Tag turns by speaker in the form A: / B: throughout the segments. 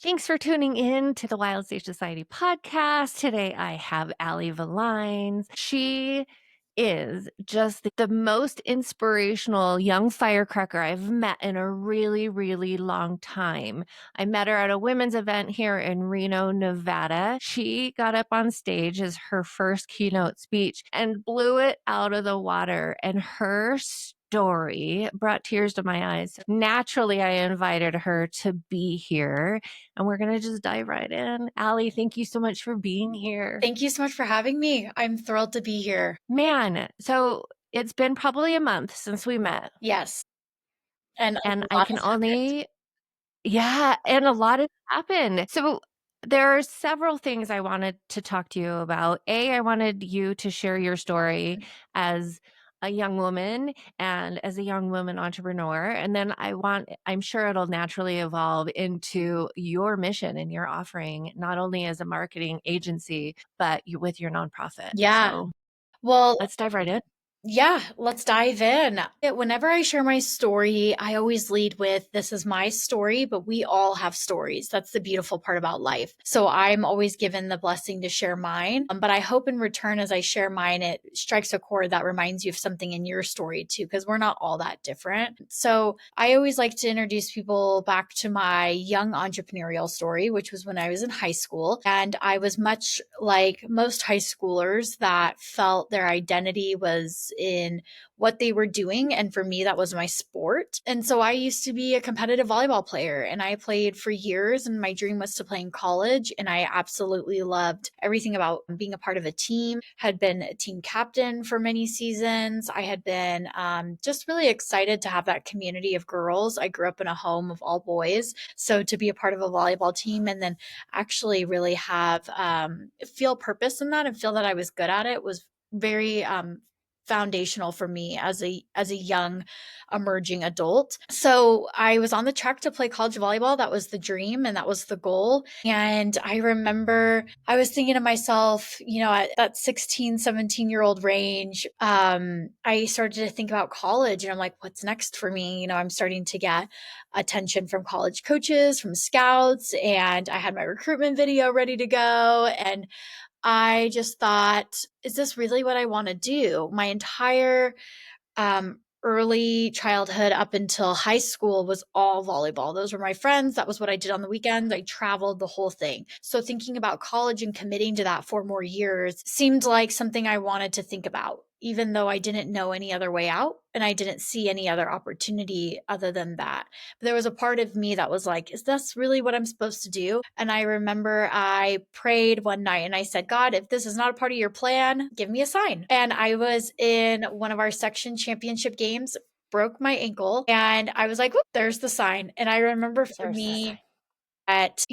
A: Thanks for tuning in to the Wild Stage Society podcast. Today I have Alli Villines. She is just the most inspirational young firecracker I've met in a really, really long time. I met her at a women's event here in Reno, Nevada. She got up on stage as her first keynote speech and blew it out of the water. And her story brought tears to my eyes. Naturally, I invited her to be here, and we're going to just dive right in. Alli, thank you so much for being here.
B: Thank you so much for having me. I'm thrilled to be here.
A: Man, so it's been probably a month since we met.
B: Yes. And a
A: And I
B: lot
A: can
B: has happened.
A: and a lot has happened. So there are several things I wanted to talk to you about. I wanted you to share your story as a young woman and as a young woman entrepreneur. And then I'm sure it'll naturally evolve into your mission and your offering, not only as a marketing agency, but with your nonprofit.
B: Yeah.
A: So
B: Well,
A: let's dive right in.
B: yeah, let's dive in. Whenever I share my story, I always lead with this is my story, but we all have stories. That's the beautiful part about life. So I'm always given the blessing to share mine. But I hope in return, as I share mine, it strikes a chord that reminds you of something in your story too, because we're not all that different. So I always like to introduce people back to my young entrepreneurial story, which was when I was in high school. And I was much like most high schoolers that felt their identity was in what they were doing. And for me, that was my sport. And so I used to be a competitive volleyball player and I played for years. And my dream was to play in college. And I absolutely loved everything about being a part of a team, had been a team captain for many seasons. I had been just really excited to have that community of girls. I grew up in a home of all boys. So to be a part of a volleyball team and then actually really have feel purpose in that and feel that I was good at it was very foundational for me as a young emerging adult. So I was on the track to play college volleyball. That was the dream and that was the goal. And I remember I was thinking to myself, at that 16, 17-year-old range, I started to think about college and I'm like, what's next for me? I'm starting to get attention from college coaches, from scouts, and I had my recruitment video ready to go. And I just thought, is this really what I want to do? My entire early childhood up until high school was all volleyball. Those were my friends. That was what I did on the weekends. I traveled the whole thing. So thinking about college and committing to that for more years seemed like something I wanted to think about, even though I didn't know any other way out and I didn't see any other opportunity other than that. But there was a part of me that was like, is this really what I'm supposed to do? And I remember I prayed one night and I said, God, if this is not a part of your plan, give me a sign. And I was in one of our section championship games, broke my ankle, and I was like, "Whoop, there's the sign." And I remember for me, at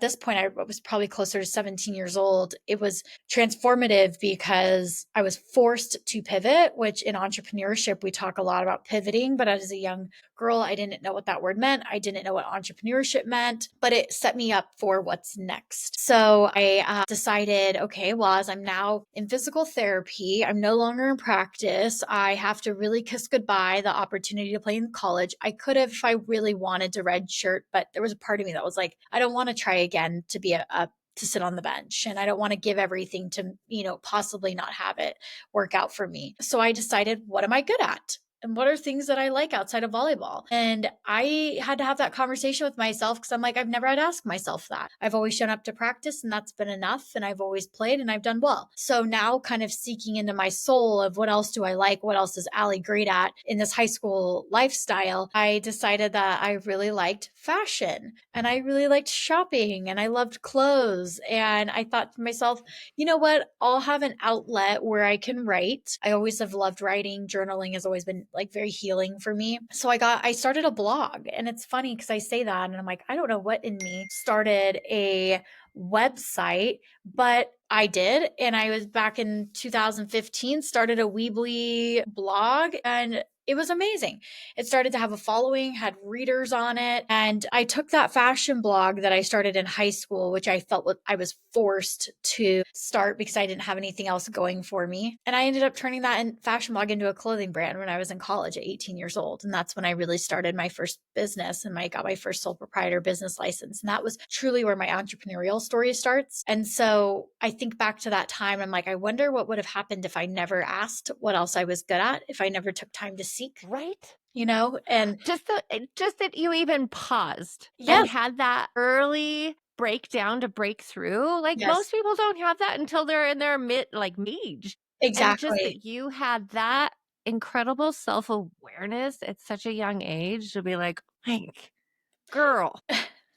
B: this point, I was probably closer to 17 years old. It was transformative because I was forced to pivot, which in entrepreneurship, we talk a lot about pivoting. But as a young girl, I didn't know what that word meant. I didn't know what entrepreneurship meant, but it set me up for what's next. So I decided, okay, well, as I'm now in physical therapy, I'm no longer in practice. I have to really kiss goodbye the opportunity to play in college. I could have, if I really wanted to redshirt, but there was a part of me that was like, I don't want to try again to be to sit on the bench. And I don't want to give everything to, possibly not have it work out for me. So I decided, what am I good at? And what are things that I like outside of volleyball? And I had to have that conversation with myself because I'm like, I've never had to ask myself that. I've always shown up to practice and that's been enough. And I've always played and I've done well. So now kind of seeking into my soul of what else do I like? What else is Alli great at in this high school lifestyle? I decided that I really liked fashion and I really liked shopping and I loved clothes. And I thought to myself, you know what? I'll have an outlet where I can write. I always have loved writing. Journaling has always been like very healing for me. So I started a blog, and it's funny because I say that and I'm like, I don't know what in me started a website, but I did. And I was back in 2015, started a Weebly blog, and it was amazing. It started to have a following, had readers on it. And I took that fashion blog that I started in high school, which I felt I was forced to start because I didn't have anything else going for me. And I ended up turning that fashion blog into a clothing brand when I was in college at 18 years old. And that's when I really started my first business and I got my first sole proprietor business license. And that was truly where my entrepreneurial story starts. And so I think back to that time. I'm like, I wonder what would have happened if I never asked what else I was good at, if I never took time to seek,
A: Right?
B: and
A: Just that you even paused and
B: yes,
A: had that early breakdown to break through. Like
B: yes,
A: most people don't have that until they're in their mid-age. And just
B: exactly.
A: that you had that incredible self-awareness at such a young age to be like, girl,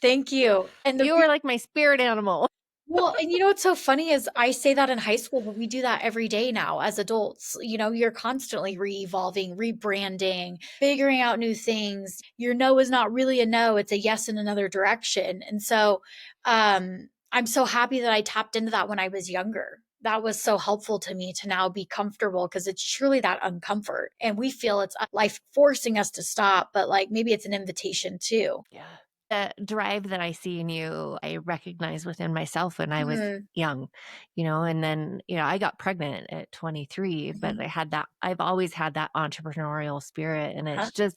B: Thank you. And the
A: you are like my spirit animal.
B: Well, and what's so funny is I say that in high school, but we do that every day now as adults. You're constantly re-evolving, rebranding, figuring out new things. Your no is not really a no, it's a yes in another direction. And so I'm so happy that I tapped into that when I was younger. That was so helpful to me to now be comfortable because it's truly that uncomfort. And we feel it's life forcing us to stop, but like maybe it's an invitation too.
A: Yeah. The drive that I see in you, I recognize within myself when I was
B: Mhm,
A: young, and then, I got pregnant at 23, but
B: mhm.
A: I've always had that entrepreneurial spirit. And
B: Huh?
A: it's just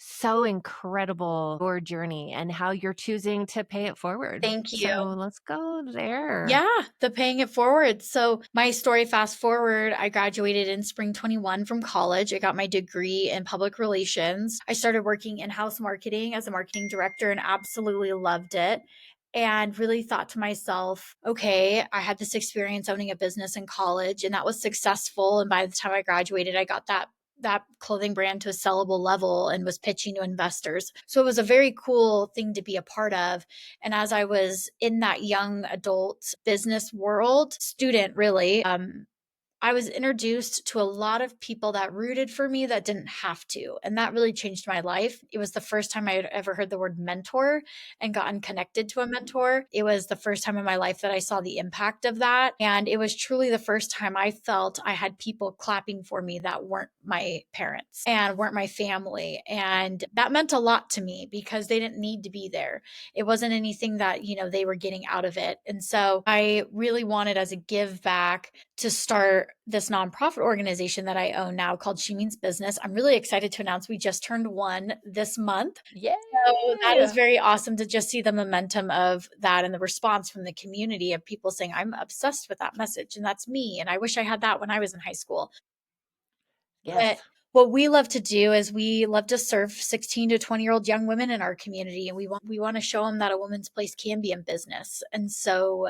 A: so incredible your journey and how you're choosing to pay it forward.
B: Thank you.
A: So let's go there.
B: Yeah, the paying it forward. So, my story fast forward, I graduated in spring 21 from college. I got my degree in public relations. I started working in house marketing as a marketing director and absolutely loved it. And really thought to myself, okay, I had this experience owning a business in college and that was successful. And by the time I graduated, I got that clothing brand to a sellable level and was pitching to investors. So it was a very cool thing to be a part of. And as I was in that young adult business world, student really, I was introduced to a lot of people that rooted for me that didn't have to. And that really changed my life. It was the first time I had ever heard the word mentor and gotten connected to a mentor. It was the first time in my life that I saw the impact of that. And it was truly the first time I felt I had people clapping for me that weren't my parents and weren't my family. And that meant a lot to me because they didn't need to be there. It wasn't anything that, they were getting out of it. And so I really wanted as a give back to start this nonprofit organization that I own now called She Means Business. I'm really excited to announce we just turned one this month. So that is
A: Yay!
B: very awesome to just see the momentum of that and the response from the community of people saying, I'm obsessed with that message and that's me. And I wish I had that when I was in high school. But
A: Yes.
B: what we love to do is we love to serve 16 to 20-year-old young women in our community and we want to show them that a woman's place can be in business. And so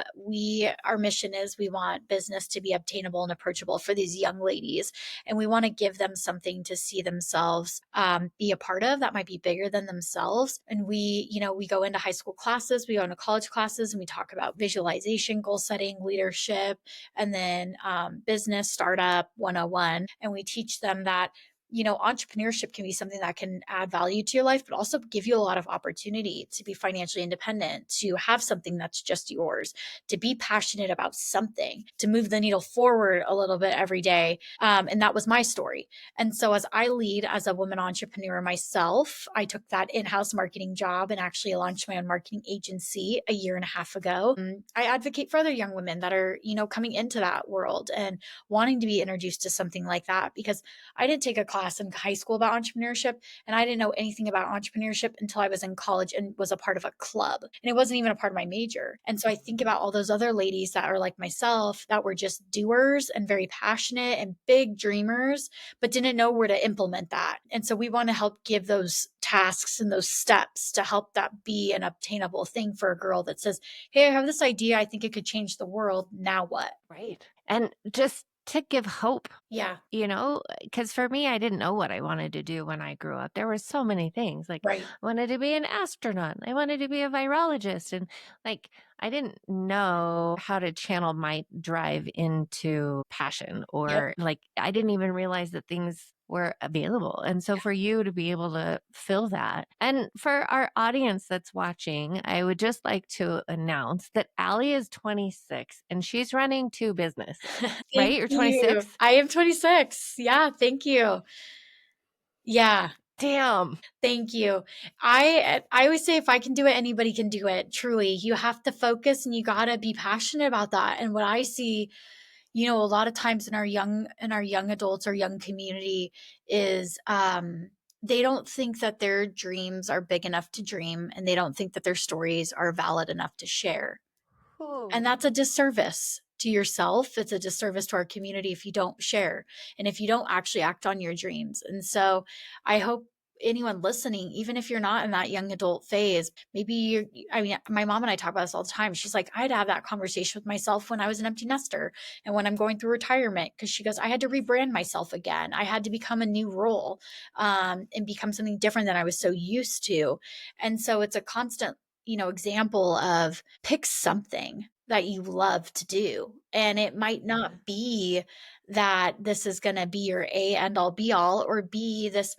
B: our mission is we want business to be obtainable and approachable for these young ladies and we want to give them something to see themselves be a part of that might be bigger than themselves. And we go into high school classes, we go into college classes and we talk about visualization, goal setting, leadership, and then business startup 101. And we teach them that entrepreneurship can be something that can add value to your life, but also give you a lot of opportunity to be financially independent, to have something that's just yours, to be passionate about something, to move the needle forward a little bit every day. And that was my story. And so, as I lead as a woman entrepreneur myself, I took that in house marketing job and actually launched my own marketing agency a year and a half ago. I advocate for other young women that are, coming into that world and wanting to be introduced to something like that because I didn't take a class in high school about entrepreneurship, and I didn't know anything about entrepreneurship until I was in college and was a part of a club. And it wasn't even a part of my major. And so I think about all those other ladies that are like myself that were just doers and very passionate and big dreamers, but didn't know where to implement that. And so we want to help give those tasks and those steps to help that be an obtainable thing for a girl that says, hey, I have this idea. I think it could change the world. Now what?
A: Right. And just to give hope.
B: Yeah,
A: Because for me, I didn't know what I wanted to do when I grew up. There were so many things. Like,
B: right.
A: I wanted to be an astronaut. I wanted to be a virologist. And like, I didn't know how to channel my drive into passion
B: Yep.
A: or like, I didn't even realize that things were available. And so for you to be able to fill that, and for our audience that's watching, I would just like to announce that Alli is 26 and she's running two businesses, right?
B: Thank
A: You're
B: you.
A: 26.
B: I am 26. Yeah, thank you. Yeah.
A: Damn.
B: Thank you. I always say if I can do it, anybody can do it. Truly, you have to focus and you got to be passionate about that. And what I see, a lot of times in our young adults or young community is they don't think that their dreams are big enough to dream, and they don't think that their stories are valid enough to share. And
A: Ooh.
B: that's a disservice to yourself. It's a disservice to our community if you don't share and if you don't actually act on your dreams. And so I hope anyone listening, even if you're not in that young adult phase, maybe I mean, my mom and I talk about this all the time. She's like, I had to have that conversation with myself when I was an empty nester and when I'm going through retirement. Cause she goes, I had to rebrand myself again. I had to become a new role and become something different than I was so used to. And so it's a constant example of pick something that you love to do. And it might
A: Yeah.
B: not be that this is going to be your A end all be all or be this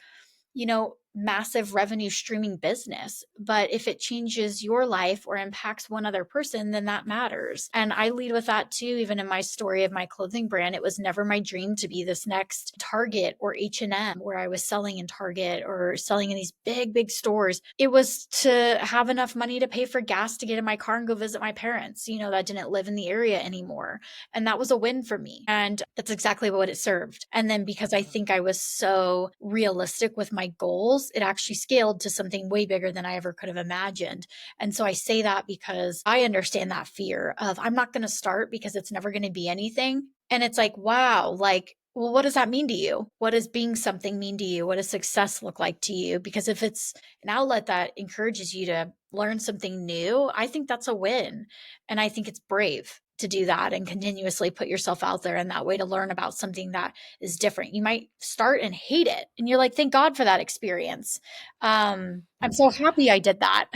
B: massive revenue streaming business. But if it changes your life or impacts one other person, then that matters. And I lead with that too. Even in my story of my clothing brand, it was never my dream to be this next Target or H&M where I was selling in Target or selling in these big, big stores. It was to have enough money to pay for gas to get in my car and go visit my parents, that didn't live in the area anymore. And that was a win for me. And that's exactly what it served. And then because I think I was so realistic with my goals, it actually scaled to something way bigger than I ever could have imagined. And so I say that because I understand that fear of I'm not going to start because it's never going to be anything. And it's like, wow, like, well, what does that mean to you? What does being something mean to you? What does success look like to you? Because if it's an outlet that encourages you to learn something new, I think that's a win. And I think it's brave to do that and continuously put yourself out there in that way to learn about something that is different. You might start and hate it. And you're like, thank God for that experience. I'm so happy I did that.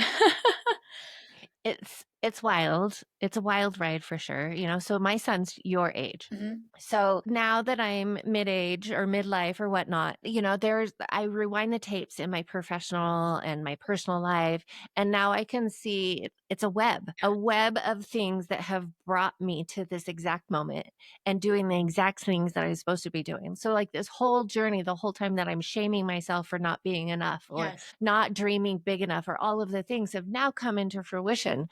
A: It's wild. It's a wild ride for sure, so my son's your age.
B: Mhm.
A: So now that I'm mid-age or midlife or whatnot, I rewind the tapes in my professional and my personal life, and now I can see it's a web of things that have brought me to this exact moment and doing the exact things that I was supposed to be doing. So like this whole journey, the whole time that I'm shaming myself for not being enough or
B: Yes,
A: not dreaming big enough or all of the things have now come into fruition,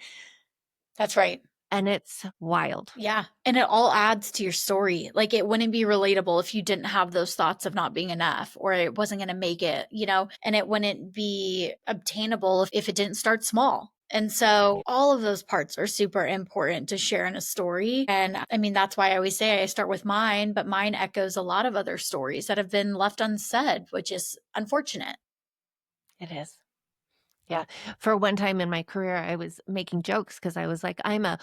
B: that's right.
A: and it's wild.
B: Yeah. And it all adds to your story. Like it wouldn't be relatable if you didn't have those thoughts of not being enough or it wasn't going to make it, and it wouldn't be obtainable if it didn't start small. And so all of those parts are super important to share in a story. And I mean, that's why I always say I start with mine, but mine echoes a lot of other stories that have been left unsaid, which is unfortunate.
A: It is. Yeah. For one time in my career, I was making jokes because I was like, I'm a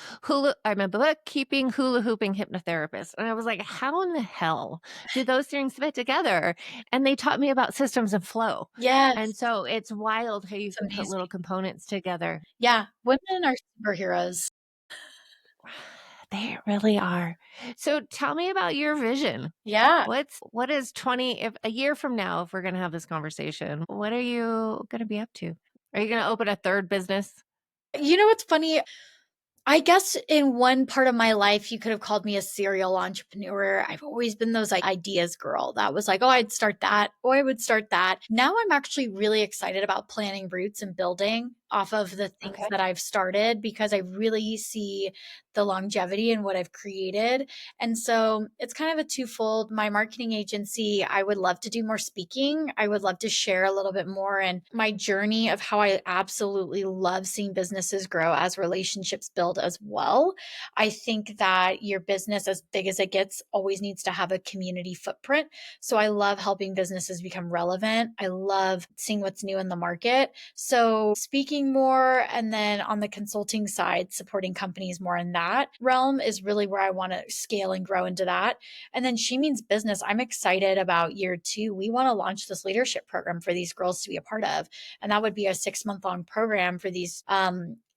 A: bookkeeping hula hooping hypnotherapist. And I was like, how in the hell do those things fit together? And they taught me about systems and flow. And
B: Yes.
A: so it's wild how you
B: It's
A: can put little
B: amazing.
A: components together.
B: Yeah. Women are superheroes.
A: They really are. So tell me about your vision.
B: Yeah.
A: What is 20 if a year from now, if we're going to have this conversation, what are you going to be up to? Are you going to open a third business?
B: You know what's funny? I guess in one part of my life, you could have called me a serial entrepreneur. I've always been those ideas girl that was like, oh, I'd start that, or I would start that. Now I'm actually really excited about planting roots and building off of the things
A: Okay.
B: that I've started because I really see the longevity in what I've created. And so it's kind of a twofold. My marketing agency, I would love to do more speaking. I would love to share a little bit more and my journey of how I absolutely love seeing businesses grow as relationships build as well. I think that your business, as big as it gets, always needs to have a community footprint. So I love helping businesses become relevant. I love seeing what's new in the market. So speaking more and then on the consulting side, supporting companies more in that realm is really where I want to scale and grow into that. And then She Means Business, I'm excited about year two. We want to launch this leadership program for these girls to be a part of. And that would be a 6 month long program for these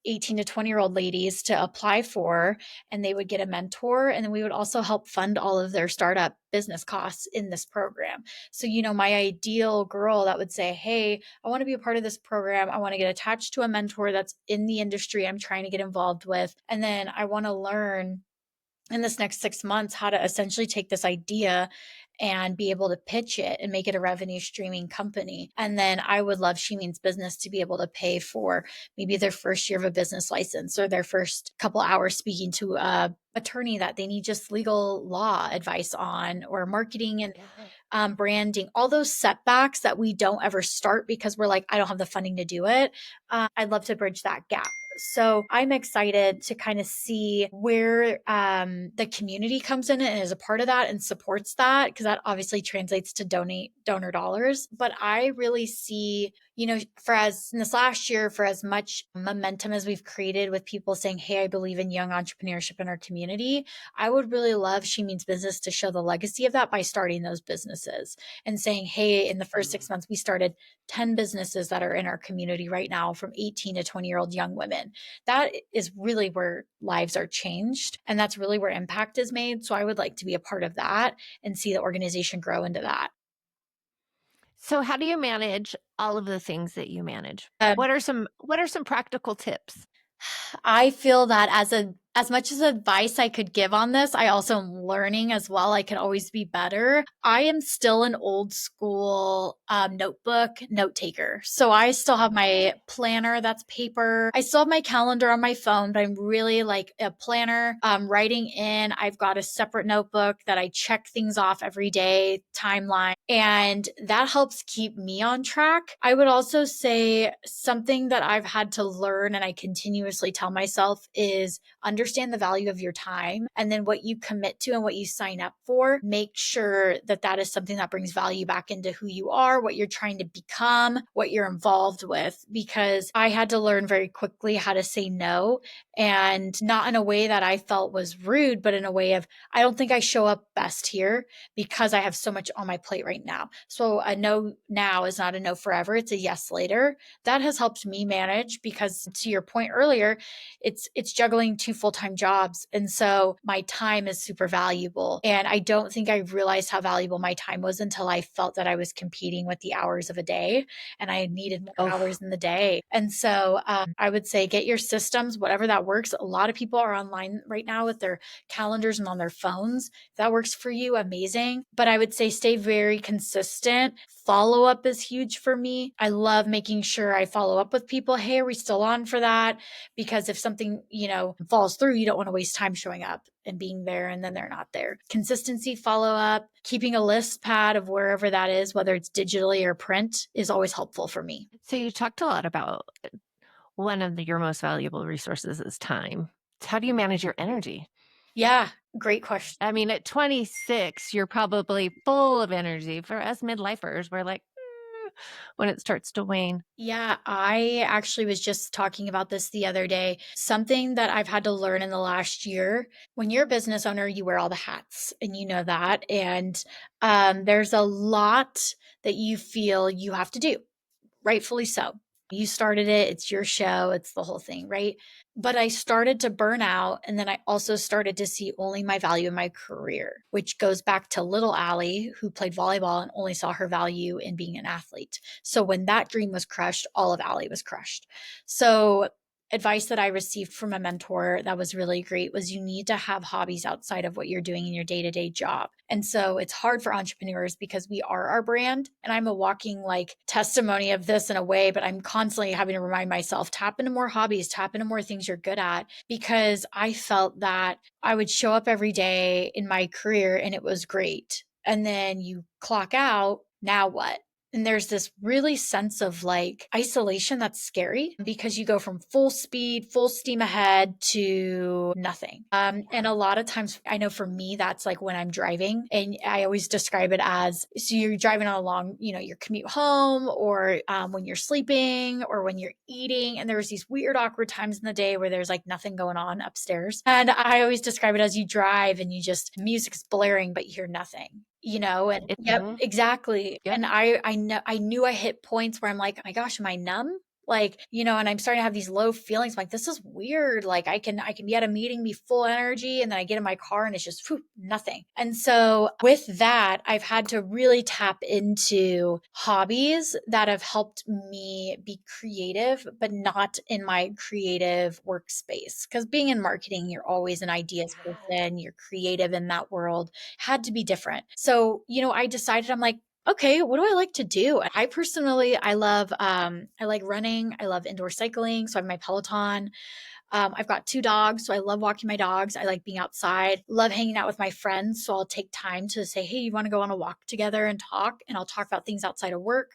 B: 18 to 20-year-old ladies to apply for, and they would get a mentor. And then we would also help fund all of their startup business costs in this program. So, my ideal girl that would say, hey, I want to be a part of this program. I want to get attached to a mentor that's in the industry I'm trying to get involved with. And then I want to learn in this next 6 months how to essentially take this idea and be able to pitch it and make it a revenue streaming company. And then I would love She Means Business to be able to pay for maybe their first year of a business license or their first couple hours speaking to a attorney that they need just legal law advice on, or marketing and
A: Yeah.
B: branding, all those setbacks that we don't ever start because we're like, I don't have the funding to do it. I'd love to bridge that gap. So I'm excited to kind of see where the community comes in and is a part of that and supports that, because that obviously translates to donor dollars. But I really see, for as in this last year, for as much momentum as we've created with people saying, hey, I believe in young entrepreneurship in our community, I would really love She Means Business to show the legacy of that by starting those businesses and saying, hey, in the first
A: Mm.
B: 6 months, we started 10 businesses that are in our community right now from 18 to 20-year-old young women. That is really where lives are changed. And that's really where impact is made. So I would like to be a part of that and see the organization grow into that.
A: So how do you manage all of the things that you manage?
B: Um,
A: What are some practical tips?
B: I feel that as much as advice I could give on this, I also am learning as well. I can always be better. I am still an old school notebook note taker. So I still have my
A: Okay.
B: planner that's paper. I still have my calendar on my phone, but I'm really like a planner, writing in. I've got a separate notebook that I check things off every day, timeline, and that helps keep me on track. I would also say something that I've had to learn and I continuously tell myself is understand the value of your time, and then what you commit to and what you sign up for, make sure that that is something that brings value back into who you are, what you're trying to become, what you're involved with. Because I had to learn very quickly how to say no, and not in a way that I felt was rude, but in a way of, I don't think I show up best here because I have so much on my plate right now. So a no now is not a no forever, it's a yes later. That has helped me manage, because to your point earlier, it's juggling two full-time jobs, and so my time is super valuable, and I don't think I realized how valuable my time was until I felt that I was competing with the hours of a day and I needed more
A: Oh,
B: hours in the day. And so I would say get your systems, whatever that works. A lot of people are online right now with their calendars and on their phones. If that works for you, amazing. But I would say stay very consistent. Follow up is huge for me. I love making sure I follow up with people. Hey, are we still on for that? Because if something, falls through, you don't want to waste time showing up and being there and then they're not there. Consistency, follow up, keeping a list pad of wherever that is, whether it's digitally or print, is always helpful for me.
A: so you talked a lot about one of your most valuable resources is time. How do you manage your energy?
B: Yeah, great question.
A: I mean, at 26, you're probably full of energy. For us midlifers, we're like, when it starts to wane.
B: Yeah, I actually was just talking about this the other day. Something that I've had to learn in the last year, when you're a business owner, you wear all the hats and you know that. And there's a lot that you feel you have to do, rightfully so. You started it, it's your show, it's the whole thing, right? But I started to burn out. And then I also started to see only my value in my career, which goes back to little Allie, who played volleyball and only saw her value in being an athlete. So when that dream was crushed, all of Allie was crushed. So advice that I received from a mentor that was really great was you need to have hobbies outside of what you're doing in your day-to-day job. And so it's hard for entrepreneurs because we are our brand. And I'm a walking like testimony of this in a way, but I'm constantly having to remind myself, tap into more hobbies, tap into more things you're good at, because I felt that I would show up every day in my career and it was great. And then you clock out, now what? And there's this really sense of like isolation that's scary because you go from full speed, full steam ahead to nothing. And a lot of times, I know for me, that's like when I'm driving, and I always describe it as, so you're driving on a long, your commute home, or when you're sleeping, or when you're eating. And there's these weird, awkward times in the day where there's like nothing going on upstairs. And I always describe it as you drive and you just, music's blaring, but you hear nothing. And
A: It,
B: yep,
A: mhm,
B: exactly.
A: yep.
B: And I knew I hit points where I'm like, oh my gosh, am I numb? Like, and I'm starting to have these low feelings. I'm like, this is weird. Like I can be at a meeting, be full energy, and then I get in my car and it's just nothing. And so with that, I've had to really tap into hobbies that have helped me be creative, but not in my creative workspace. Because being in marketing, you're always an ideas person, you're creative in that world, had to be different. So, I decided, I'm like, okay, what do I like to do? I personally, I like running. I love indoor cycling. So I have my Peloton. I've got 2 dogs, so I love walking my dogs. I like being outside, love hanging out with my friends. So I'll take time to say, hey, you want to go on a walk together and talk? And I'll talk about things outside of work.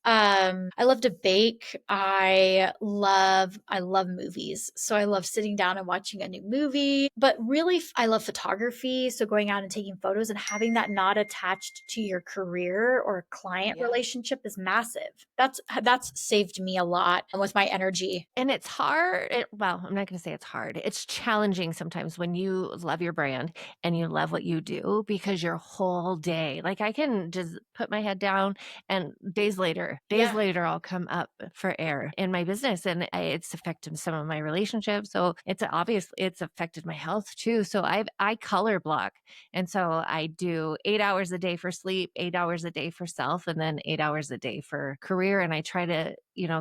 B: I love to bake. I love movies. So I love sitting down and watching a new movie. But really, I love photography. So going out and taking photos and having that not attached to your career or client relationship is massive. That's saved me a lot with my energy.
A: And it's hard. Well, I'm not going to say it's hard. It's challenging sometimes when you love your brand and you love what you do because your whole day, like I can just put my head down and days
B: Yeah.
A: later, I'll come up for air in my business and it's affected some of my relationships. So it's affected my health too. So I color block. And so I do 8 hours a day for sleep, 8 hours a day for self, and then 8 hours a day for career. And I try to,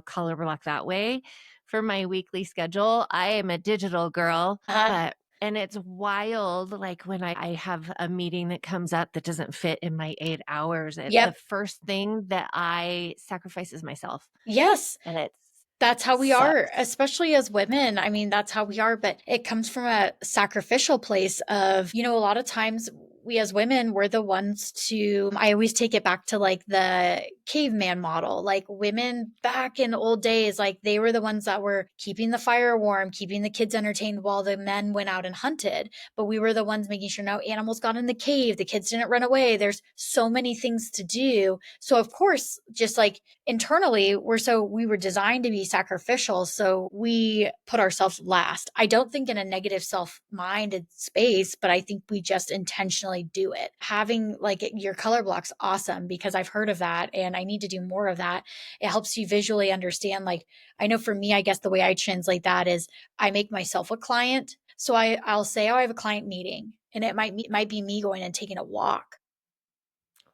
A: color block that way for my weekly schedule. I am a digital girl,
B: Uh-huh.
A: and it's wild. Like when I have a meeting that comes up that doesn't fit in my 8 hours, the
B: Yep.
A: first thing that I sacrifice is myself.
B: Yes.
A: And it
B: That's how we are,
A: sucks.
B: especially as women. I mean, that's how we are, but it comes from a sacrificial place of, a lot of times we as women, we're the ones to, I always take it back to like the caveman model. Like women back in old days, like they were the ones that were keeping the fire warm, keeping the kids entertained while the men went out and hunted. But we were the ones making sure no animals got in the cave, the kids didn't run away. There's so many things to do. So, of course, just like internally we were designed to be sacrificial, so we put ourselves last. I don't think in a negative self-minded space, but I think we just intentionally do it. Having like your color block's awesome because I've heard of that and I need to do more of that. It helps you visually understand. Like I know for me, I guess the way I translate that is I make myself a client. So I'll say, oh, I have a client meeting, and it might be me going and taking a walk.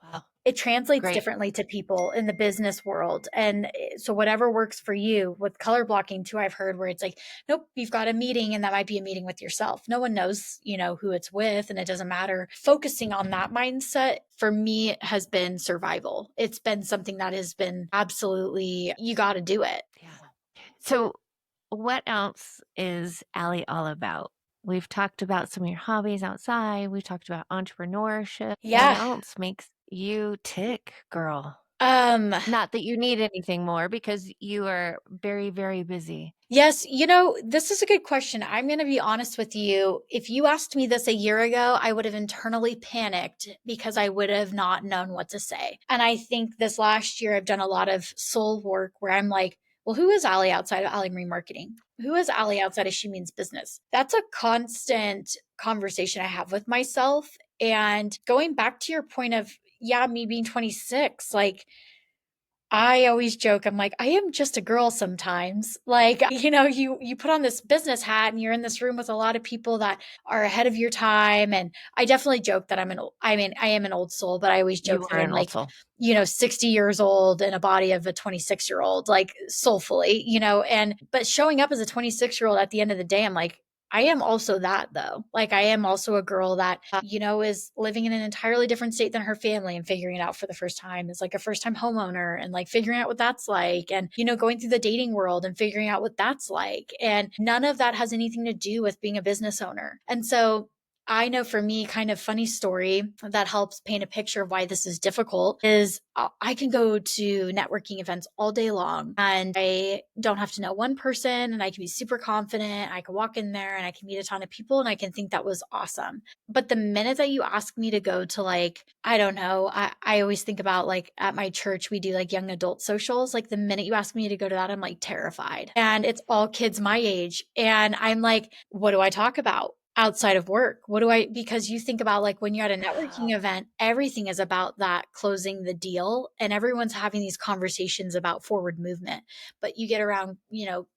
A: Wow.
B: It translates
A: Great.
B: differently to people in the business world. And so whatever works for you with color blocking too, I've heard where it's like, nope, you've got a meeting and that might be a meeting with yourself. No one knows, who it's with and it doesn't matter. Focusing on that mindset for me has been survival. It's been something that has been absolutely, you got to do it.
A: Yeah. So what else is Allie all about? We've talked about some of your hobbies outside. We've talked about entrepreneurship. What
B: Yeah.
A: else makes you tick, girl?
B: Um,
A: Not that you need anything more because you are very, very busy.
B: Yes, this is a good question. I'm going to be honest with you. If you asked me this a year ago, I would have internally panicked because I would have not known what to say. And I think this last year, I've done a lot of soul work where I'm like, well, who is Allie outside of Allie Marine Marketing? Who is Allie outside of She Means Business? That's a constant conversation I have with myself. And going back to your point of, yeah, me being 26, like, I always joke, I'm like, I am just a girl sometimes. Like, you put on this business hat and you're in this room with a lot of people that are ahead of your time. And I definitely joke that I am an old soul, but I always joke
A: You
B: that
A: are
B: I'm
A: an
B: like,
A: also.
B: 60 years old in a body of a 26-year-old, like soulfully, but showing up as a 26-year-old at the end of the day, I'm like, I am also that though. Like I am also a girl that, is living in an entirely different state than her family and figuring it out for the first time. Is like a first time homeowner and like figuring out what that's like and, going through the dating world and figuring out what that's like. And none of that has anything to do with being a business owner. And so I know for me, kind of funny story that helps paint a picture of why this is difficult is I can go to networking events all day long and I don't have to know one person and I can be super confident. I can walk in there and I can meet a ton of people and I can think that was awesome. But the minute that you ask me to go to like, I don't know, I always think about like at my church, we do like young adult socials. Like the minute you ask me to go to that, I'm like terrified. And it's all kids my age. And I'm like, what do I talk about? outside of work? Because you think about like when you're at a networking event, everything is about that closing the deal and everyone's having these conversations about forward movement. But you get around,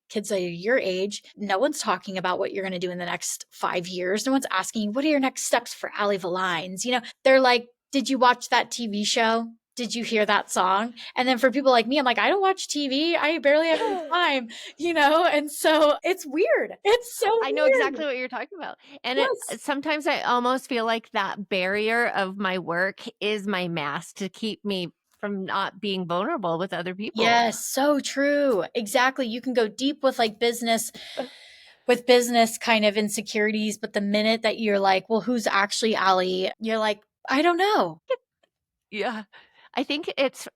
B: kids that are your age, no one's talking about what you're going to do in the next 5 years. No one's asking you, what are your next steps for Alli Villines? They're like, did you watch that TV show? Did you hear that song? And then for people like me, I'm like, I don't watch TV. I barely have any time, And so it's weird. It's so
A: I know
B: weird.
A: exactly what you're talking about. And
B: Yes.
A: sometimes I almost feel like that barrier of my work is my mask to keep me from not being vulnerable with other people.
B: Yes, so true. Exactly. You can go deep with like business kind of insecurities, but the minute that you're like, well, who's actually Alli? You're like, I don't know.
A: Yeah. I think it's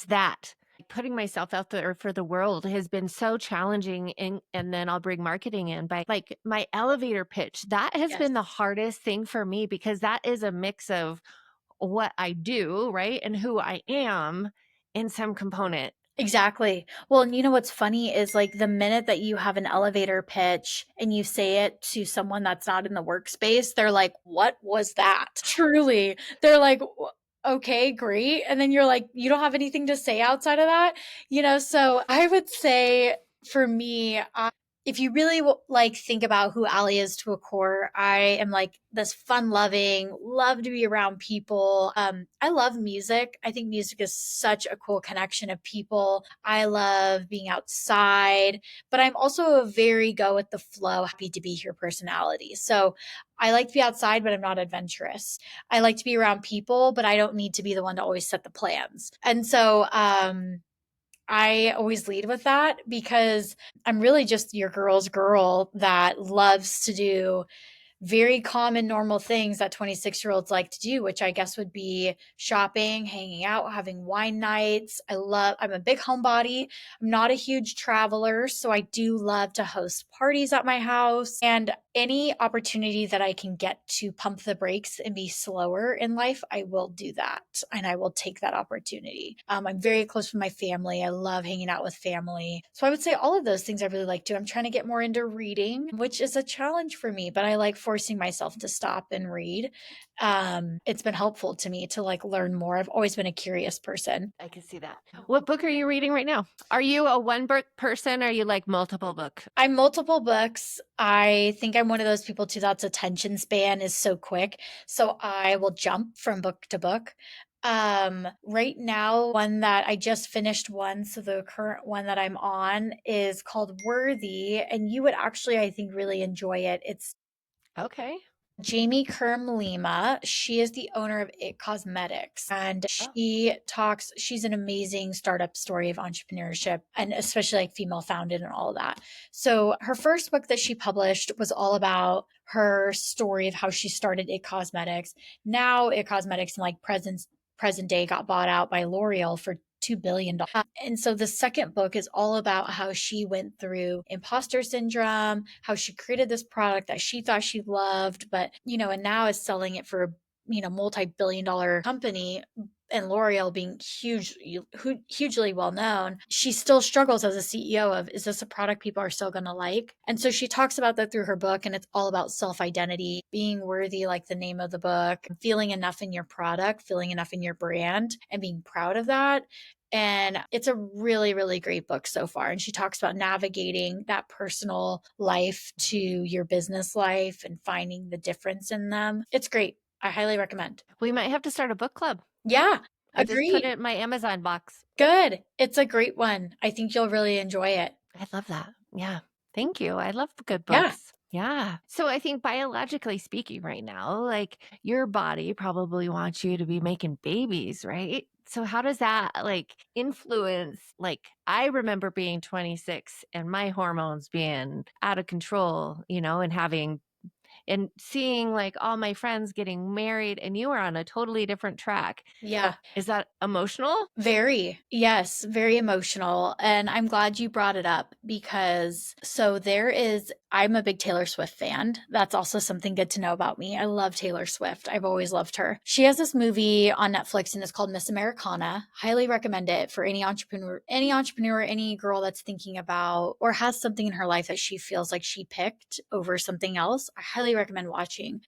A: that putting myself out there for the world has been so challenging, and then I'll bring marketing in by like my elevator pitch. That has been the
B: Yes.
A: hardest thing for me because that is a mix of what I do, right? And who I am in some component.
B: Exactly. Well, and you know what's funny is like the minute that you have an elevator pitch and you say it to someone that's not in the workspace, they're like, what was that? Truly. They're like, okay, great. And then you're like, you don't have anything to say outside of that? So I would say for me, if you really like think about who Alli is to a core, I am like this fun loving, love to be around people. I love music. I think music is such a cool connection of people. I love being outside, but I'm also a very go with the flow, happy to be here personality. So I like to be outside, but I'm not adventurous. I like to be around people, but I don't need to be the one to always set the plans. And so, I always lead with that because I'm really just your girl's girl that loves to do very common, normal things that 26-year-olds like to do, which I guess would be shopping, hanging out, having wine nights. I'm a big homebody. I'm not a huge traveler, so I do love to host parties at my house. And any opportunity that I can get to pump the brakes and be slower in life, I will do that. And I will take that opportunity. I'm very close with my family. I love hanging out with family. So I would say all of those things I really like to. I'm trying to get more into reading, which is a challenge for me, but I like forcing myself to stop and read. It's been helpful to me to like learn more. I've always been a curious person.
A: I can see that. What book are you reading right now? Are you a one book person or are you like multiple book?
B: I'm multiple books. I think I'm one of those people too that's attention span is so quick. So I will jump from book to book. Right now, one that I just finished one, so the current one that I'm on is called Worthy, and you would actually, I think, really enjoy it. It's
A: Okay.
B: Jamie Kerm Lima. She is the owner of It Cosmetics, and
A: Oh,
B: she's an amazing startup story of entrepreneurship and especially like female founded and all of that. So her first book that she published was all about her story of how she started It Cosmetics. Now It Cosmetics in like present day got bought out by L'Oreal for $2 billion. And so the second book is all about how she went through imposter syndrome, how she created this product that she thought she loved, but, and now is selling it for a, multi-billion-dollar company, and L'Oreal being hugely well known, she still struggles as a CEO of, is this a product people are still going to like? And so she talks about that through her book, and it's all about self-identity, being worthy, like the name of the book, feeling enough in your product, feeling enough in your brand, and being proud of that. And it's a really, really great book so far. And she talks about navigating that personal life to your business life and finding the difference in them. It's great. I highly recommend.
A: we might have to start a book club.
B: Yeah,
A: I just put
B: agreed.
A: it in my Amazon box.
B: Good. It's a great one. I think you'll really enjoy it.
A: I love that. Yeah. Thank you. I love good
B: Yeah.
A: books. Yeah. So I think biologically speaking, right now, like your body probably wants you to be making babies, right? So how does that like influence? Like I remember being 26 and my hormones being out of control, and having and seeing like all my friends getting married and you were on a totally different track.
B: Yeah.
A: Is that emotional?
B: Very. Yes, very emotional. And I'm glad you brought it up because so there is I'm a big Taylor Swift fan. That's also something good to know about me. I love Taylor Swift. I've always loved her. She has this movie on Netflix and it's called Miss Americana. Highly recommend it for any entrepreneur, any girl that's thinking about or has something in her life that she feels like she picked over something else. I highly recommend watching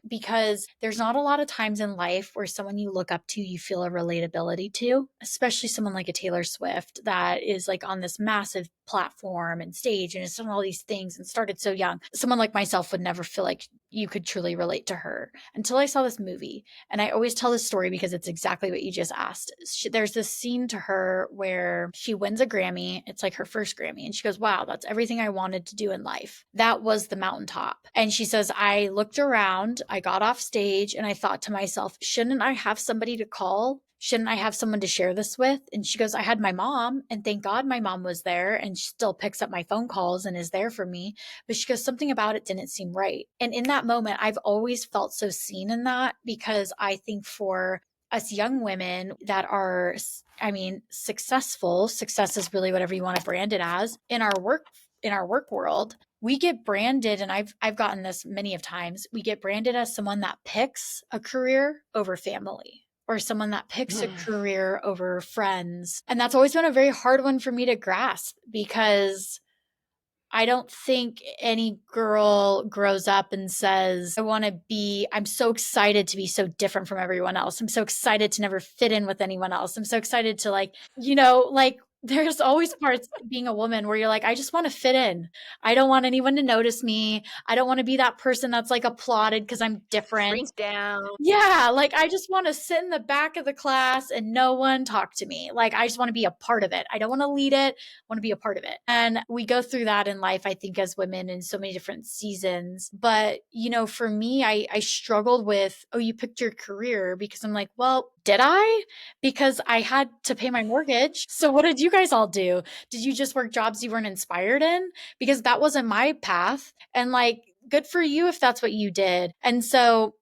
B: because there's not a lot of times in life where someone you look up to, you feel a relatability to, especially someone like a Taylor Swift that is like on this massive platform and stage and has done all these things and started so young. Someone like myself would never feel like you could truly relate to her until I saw this movie. And I always tell this story because it's exactly what you just asked. There's this scene to her where she wins a Grammy. It's like her first Grammy. And she goes, wow, that's everything I wanted to do in life. That was the mountaintop. And she says, I looked around, I got off stage, and I thought to myself, shouldn't I have somebody to call? Shouldn't I have someone to share this with? And she goes, I had my mom, and thank God my mom was there and she still picks up my phone calls and is there for me. But she goes, something about it didn't seem right. And in that moment, I've always felt so seen in that because I think for us young women that are, I mean, successful, success is really whatever you want to brand it as in our work world, we get branded, and I've gotten this many of times, we get branded as someone that picks a career over family or someone that picks a career over friends. And that's always been a very hard one for me to grasp because I don't think any girl grows up and says, I'm so excited to be so different from everyone else. I'm so excited to never fit in with anyone else. I'm so excited to like there's always parts being a woman where you're like, I just want to fit in. I don't want anyone to notice me. I don't want to be that person that's like applauded because I'm different.
A: Shrink down.
B: Yeah, like I just want to sit in the back of the class and no one talk to me. Like I just want to be a part of it. I don't want to lead it, I want to be a part of it. And we go through that in life, I think, as women in so many different seasons. But, for me, I struggled with, oh, you picked your career because I'm like, well, did I? Because I had to pay my mortgage. So what did you guys all do? Did you just work jobs you weren't inspired in? Because that wasn't my path. And like, good for you if that's what you did. And so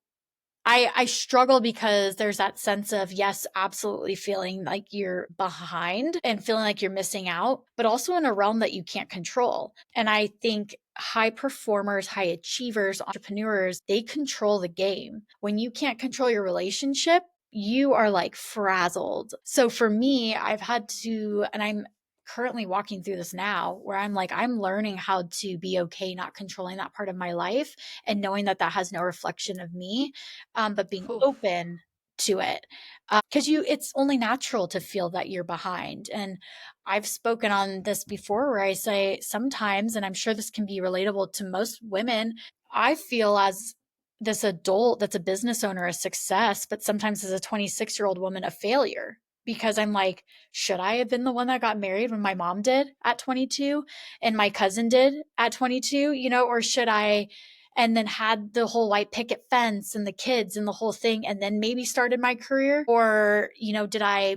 B: I struggle because there's that sense of, yes, absolutely feeling like you're behind and feeling like you're missing out, but also in a realm that you can't control. And I think high performers, high achievers, entrepreneurs, they control the game. When you can't control your relationship, you are like frazzled. So for me, I've had to, and I'm currently walking through this now where I'm like, I'm learning how to be okay not controlling that part of my life and knowing that that has no reflection of me, but being
A: Oof.
B: open to it. Because it's only natural to feel that you're behind. And I've spoken on this before where I say sometimes, and I'm sure this can be relatable to most women, I feel as this adult that's a business owner a success, but sometimes as a 26-year-old woman, a failure. Because I'm like, should I have been the one that got married when my mom did at 22 and my cousin did at 22, or should I, and then had the whole white picket fence and the kids and the whole thing, and then maybe started my career? Or, did I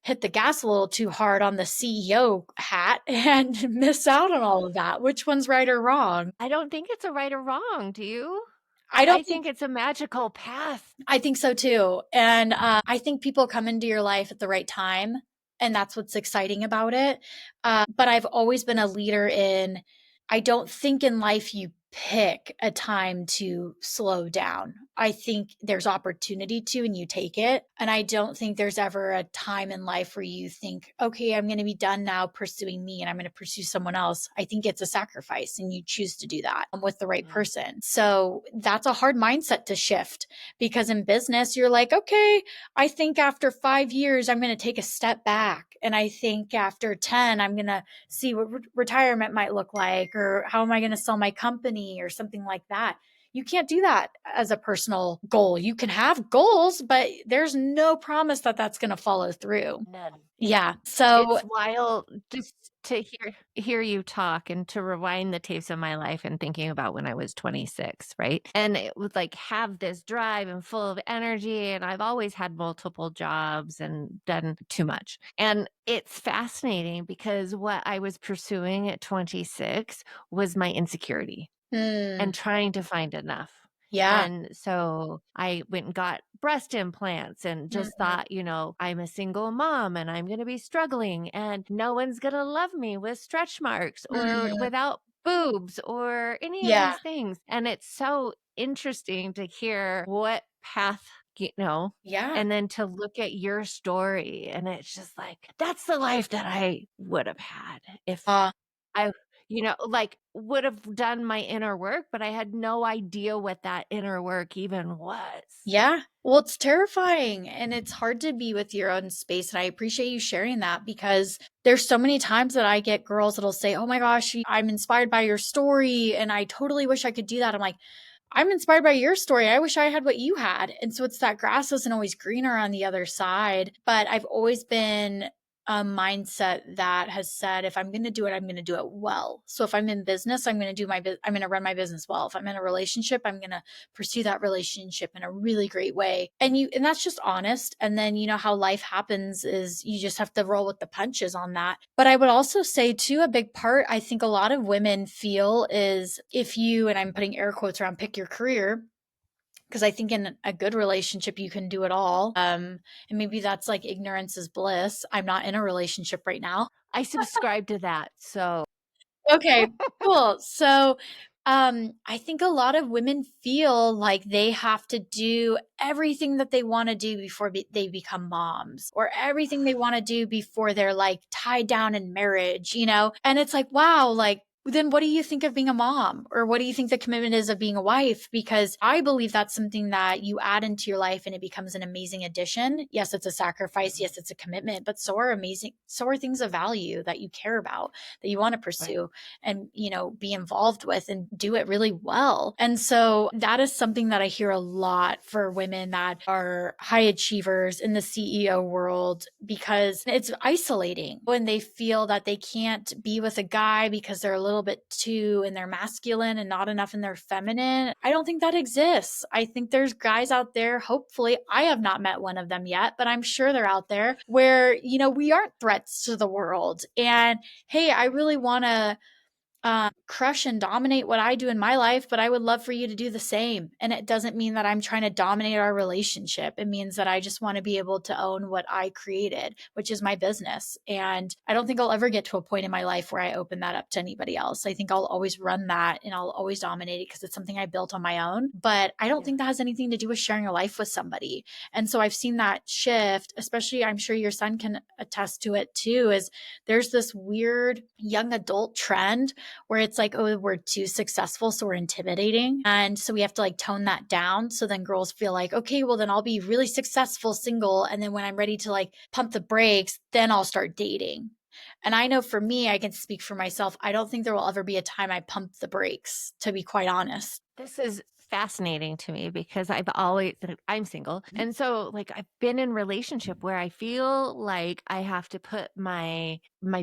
B: hit the gas a little too hard on the CEO hat and miss out on all of that? Which one's right or wrong?
A: I don't think it's a right or wrong, do you?
B: I
A: I
B: don't think
A: think it's a magical path.
B: I think so too. And I think people come into your life at the right time. And that's what's exciting about it. But I've always been a leader in, I don't think in life you pick a time to slow down. I think there's opportunity to, and you take it. And I don't think there's ever a time in life where you think, okay, I'm going to be done now pursuing me and I'm going to pursue someone else. I think it's a sacrifice and you choose to do that with the right
A: Mm.
B: person. So that's a hard mindset to shift because in business, you're like, okay, I think after 5 years, I'm going to take a step back. And I think after 10, I'm going to see what retirement might look like, or how am I going to sell my company or something like that. You can't do that as a personal goal. You can have goals, but there's no promise that that's going to follow through.
A: None.
B: Yeah. So,
A: It's wild just to hear you talk and to rewind the tapes of my life and thinking about when I was 26, right? And it would like have this drive and full of energy. And I've always had multiple jobs and done too much. And it's fascinating because what I was pursuing at 26 was my insecurity
B: mm,
A: and trying to find enough.
B: yeah.
A: And so I went and got breast implants and just
B: Mm,
A: thought, I'm a single mom and I'm going to be struggling and no one's going to love me with stretch marks or
B: mm,
A: without boobs or any of
B: Yeah.
A: these things. And it's so interesting to hear what path,
B: Yeah.
A: and then to look at your story. And it's just like, that's the life that I would have had if
B: Uh,
A: I, like would have done my inner work, but I had no idea what that inner work even was.
B: yeah. Well, it's terrifying and it's hard to be with your own space. And I appreciate you sharing that because there's so many times that I get girls that'll say, "Oh my gosh, I'm inspired by your story and I totally wish I could do that." I'm like, I'm inspired by your story. I wish I had what you had. And so it's that grass isn't always greener on the other side. But I've always been a mindset that has said, if I'm going to do it, I'm going to do it well. So if I'm in business, I'm going to I'm going to run my business well. If I'm in a relationship, I'm going to pursue that relationship in a really great way. And that's just honest. And then, how life happens is you just have to roll with the punches on that. But I would also say too, a big part I think a lot of women feel is if you, and I'm putting air quotes around, pick your career, because I think in a good relationship you can do it all. And maybe that's like ignorance is bliss. I'm not in a relationship right now.
A: I subscribe to that. So
B: Okay, cool. So, I think a lot of women feel like they have to do everything that they want to do before they become moms, or everything they want to do before they're like tied down in marriage. And it's like, wow, like, then what do you think of being a mom? Or what do you think the commitment is of being a wife? Because I believe that's something that you add into your life and it becomes an amazing addition. Yes, it's a sacrifice. Yes, it's a commitment, but so are things of value that you care about, that you want to
A: right.
B: pursue and be involved with and do it really well. And so that is something that I hear a lot for women that are high achievers in the CEO world, because it's isolating when they feel that they can't be with a guy because they're a little bit too in their masculine and not enough in their feminine. I don't think that exists. I think there's guys out there, hopefully I have not met one of them yet, but I'm sure they're out there where we aren't threats to the world. And hey, I really want to crush and dominate what I do in my life, but I would love for you to do the same. And it doesn't mean that I'm trying to dominate our relationship. It means that I just want to be able to own what I created, which is my business. And I don't think I'll ever get to a point in my life where I open that up to anybody else. I think I'll always run that and I'll always dominate it because it's something I built on my own. But I don't
A: Yeah.
B: think that has anything to do with sharing a life with somebody. And so I've seen that shift, especially I'm sure your son can attest to it too, is there's this weird young adult trend where it's like, oh, we're too successful, so we're intimidating. And so we have to like tone that down. So then girls feel like, okay, well, then I'll be really successful single. And then when I'm ready to like pump the brakes, then I'll start dating. And I know for me, I can speak for myself. I don't think there will ever be a time I pump the brakes, to be quite honest.
A: This is fascinating to me because I'm single. And so like I've been in relationship where I feel like I have to put my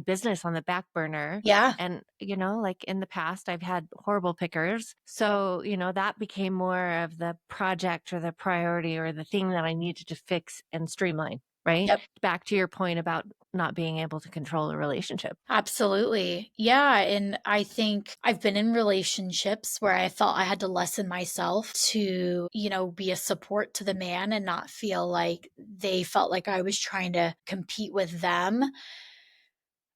A: business on the back burner.
B: Yeah.
A: And like in the past I've had horrible pickers. So, that became more of the project or the priority or the thing that I needed to fix and streamline, right?
B: Yep.
A: Back to your point about not being able to control a relationship.
B: Absolutely. Yeah. And I think I've been in relationships where I felt I had to lessen myself to, be a support to the man and not feel like they felt like I was trying to compete with them.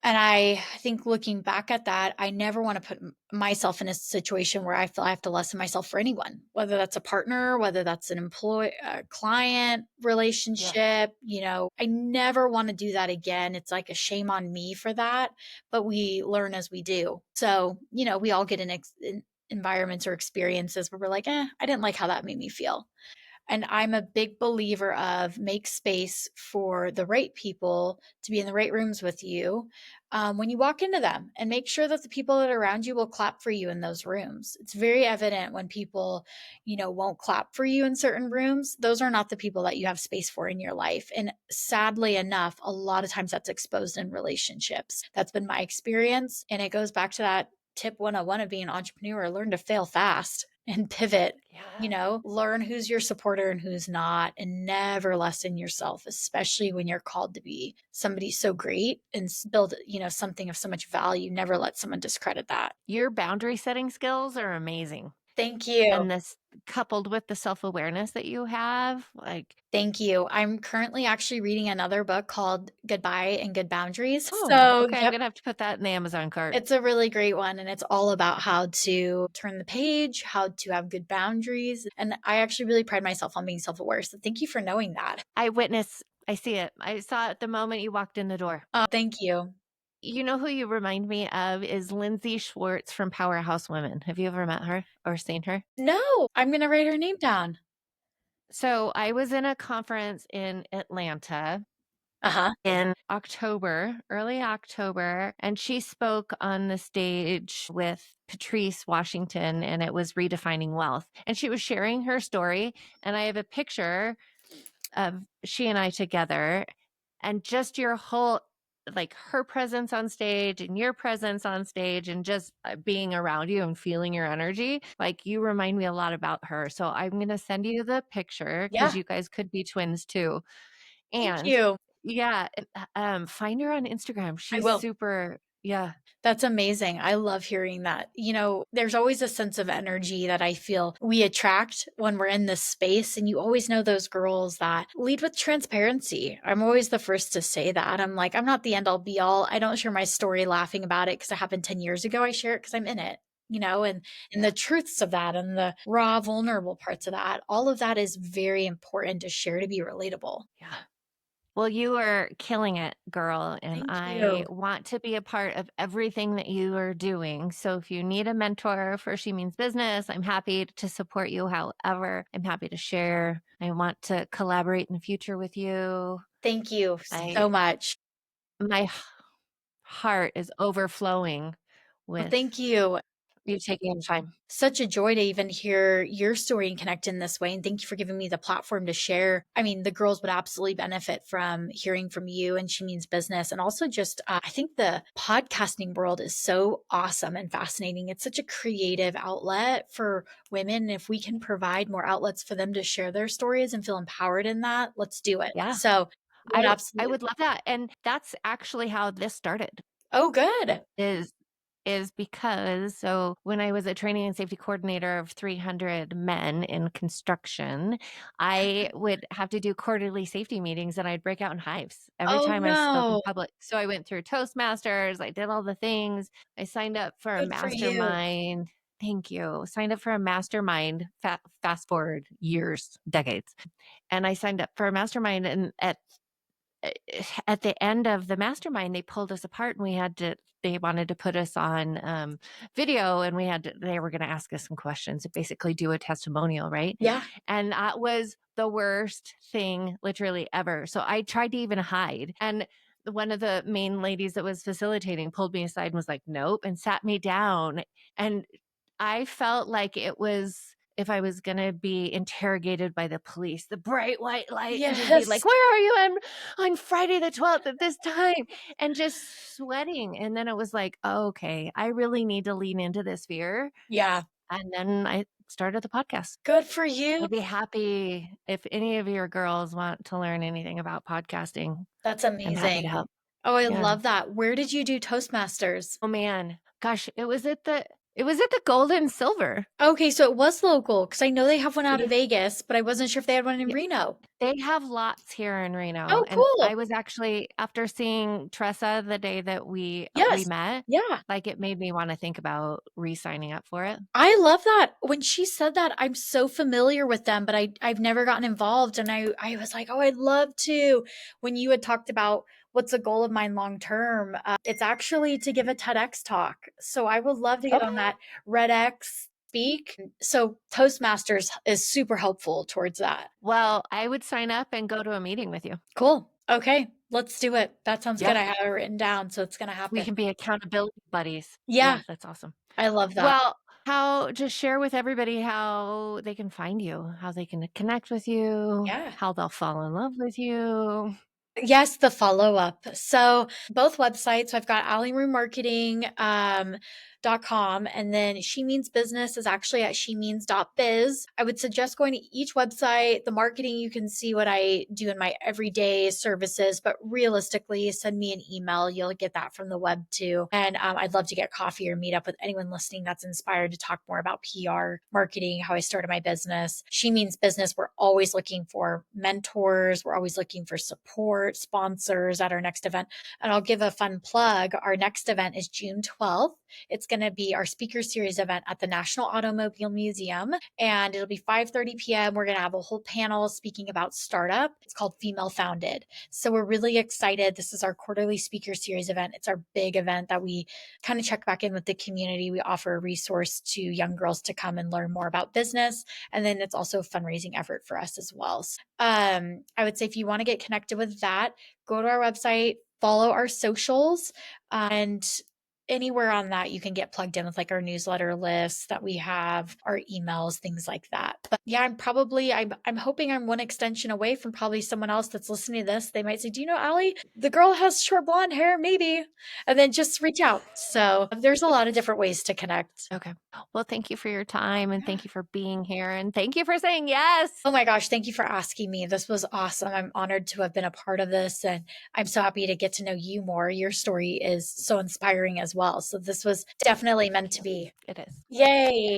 B: And I think looking back at that, I never want to put myself in a situation where I feel I have to lessen myself for anyone, whether that's a partner, whether that's an employee, client
A: Yeah.
B: relationship. I never want to do that again. It's like a shame on me for that, but we learn as we do. So, we all get in environments or experiences where we're like, I didn't like how that made me feel. And I'm a big believer of make space for the right people to be in the right rooms with you when you walk into them, and make sure that the people that are around you will clap for you in those rooms. It's very evident when people, won't clap for you in certain rooms. Those are not the people that you have space for in your life. And sadly enough, a lot of times that's exposed in relationships. That's been my experience. And it goes back to that tip 101 of being an entrepreneur: learn to fail fast and pivot.
A: Yeah.
B: Learn who's your supporter and who's not, and never lessen yourself, especially when you're called to be somebody so great and build, something of so much value. Never let someone discredit that.
A: Your boundary setting skills are amazing.
B: Thank you.
A: and this coupled with the self-awareness that you have, like,
B: Thank you. I'm currently actually reading another book called Goodbye and Good Boundaries.
A: "Oh,
B: So,
A: okay, I'm
B: yep,
A: gonna have to put that in the Amazon cart."
B: it's a really great one, and it's all about how to turn the page, how to have good boundaries, and I actually really pride myself on being self-aware, so thank you for knowing that.
A: I see it. I saw it the moment you walked in the door.
B: Thank you.
A: You know who you remind me of is Lindsay Schwartz from Powerhouse Women. Have you ever met her or seen her?
B: No, I'm gonna write her name down.
A: So, I was in a conference in Atlanta
B: Uh-huh.
A: in October, early October, and she spoke on the stage with Patrice Washington, and it was Redefining Wealth. And she was sharing her story, and I have a picture of she and I together, and just your whole like her presence on stage and your presence on stage and just being around you and feeling your energy, like you remind me a lot about her. So I'm going to send you the picture because
B: Yeah,
A: you guys could be twins too.
B: thank
A: And
B: you.
A: yeah, find her on Instagram.
B: I
A: She's
B: will.
A: super, yeah,
B: That's amazing. I love hearing that. There's always a sense of energy that I feel we attract when we're in this space. And you always know those girls that lead with transparency. I'm always the first to say that. I'm like, I'm not the end all be all. I don't share my story laughing about it because it happened 10 years ago. I share it because I'm in it. And
A: yeah,
B: the truths of that and the raw, vulnerable parts of that, all of that is very important to share to be relatable.
A: yeah. Well, you are killing it, girl, and
B: Thank
A: I
B: you.
A: want to be a part of everything that you are doing. So if you need a mentor for She Means Business, I'm happy to support you however. I'm happy to share. I want to collaborate in the future with you.
B: Thank you
A: I
B: so much.
A: my heart is overflowing
B: Well,
A: with
B: thank you.
A: you taking the time.
B: Such a joy to even hear your story and connect in this way. And thank you for giving me the platform to share. I mean, the girls would absolutely benefit from hearing from you and She Means Business. And also, just I think the podcasting world is so awesome and fascinating. It's such a creative outlet for women. If we can provide more outlets for them to share their stories and feel empowered in that, let's do it.
A: Yeah.
B: So, would
A: I
B: absolutely.
A: would love that. And that's actually how this started.
B: Oh, good.
A: Is because so when I was a training and safety coordinator of 300 men in construction, I would have to do quarterly safety meetings and I'd break out in hives every
B: Oh,
A: time I spoke in
B: no.
A: public. So I went through Toastmasters, I did all the things. I signed up for a
B: Good for you.
A: mastermind. Thank you. Signed up for a mastermind, fast forward years, decades. And I signed up for a mastermind and at the end of the mastermind, they pulled us apart and they wanted to put us on video and they were going to ask us some questions and basically do a testimonial, right?
B: Yeah.
A: And that was the worst thing literally ever. So I tried to even hide. And one of the main ladies that was facilitating pulled me aside and was like, nope, and sat me down. And I felt like it was if I was gonna be interrogated by the police, the bright white light, and just be
B: Yes.
A: like, "Where are you on Friday the 12th at this time?" And just sweating. And then it was like, oh, "Okay, I really need to lean into this fear."
B: Yeah.
A: And then I started the podcast.
B: Good for you.
A: I'd be happy if any of your girls want to learn anything about podcasting.
B: That's
A: I'm happy to
B: amazing.
A: help.
B: Oh, I
A: Yeah.
B: love that. Where did you do Toastmasters?
A: Oh man, gosh, it was at the Gold and Silver.
B: Okay, so it was local because I know they have one out of
A: Yeah.
B: Vegas, but I wasn't sure if they had one in Reno.
A: They have lots here in Reno,
B: Oh,
A: and
B: cool.
A: I was actually after seeing Tressa the day that we
B: Yes.
A: met,
B: Yeah.
A: like, it made me wanna think about re-signing up for it.
B: I love that. When she said that, I'm so familiar with them, but I've never gotten involved, and I was like, "Oh, I'd love to." When you had talked about what's a goal of mine long term, it's actually to give a TEDx talk. So I would love to get on
A: Okay.
B: that RedX speak. So Toastmasters is super helpful towards that.
A: Well, I would sign up and go to a meeting with you.
B: Cool. Okay, let's do it. That sounds good.
A: Yeah.
B: I have it written down, so it's gonna
A: We
B: happen.
A: can be accountability buddies.
B: Yeah,
A: Yeah, that's awesome.
B: I love that.
A: Well, how just share with everybody how they can find you, how they can connect with you,
B: Yeah.
A: how they'll fall in love with you.
B: Yes, the follow-up. So both websites, I've got Alli Marketing. shemeansbusiness.com. And then She Means Business is actually at shemeans.biz. I would suggest going to each website. The marketing, you can see what I do in my everyday services, but realistically, send me an email. You'll get that from the web too. And I'd love to get coffee or meet up with anyone listening that's inspired to talk more about PR, marketing, how I started my business. She Means Business. We're always looking for mentors. We're always looking for support, sponsors at our next event. And I'll give a fun plug. Our next event is June 12th. It's going to be our speaker series event at the National Automobile Museum, and it'll be 5:30 p.m. We're going to have a whole panel speaking about startup. It's called Female Founded. So we're really excited. This is our quarterly speaker series event. It's our big event that we kind of check back in with the community. We offer a resource to young girls to come and learn more about business. And then it's also a fundraising effort for us as well. So, I would say if you want to get connected with that, go to our website, follow our socials, and anywhere on that you can get plugged in with like our newsletter lists that we have, our emails, things like that. But yeah, I'm hoping I'm one extension away from probably someone else that's listening to this. They might say, do you know Alli, the girl has short blonde hair? Maybe. And then just reach out. So there's a lot of different ways to connect.
A: Okay. Well, thank you for your time, and thank you for being here, and thank you for saying yes.
B: Oh my gosh, thank you for asking me. This was awesome. I'm honored to have been a part of this, and I'm so happy to get to know you more. Your story is so inspiring as well. So this was definitely meant to be.
A: It is.
B: Yay.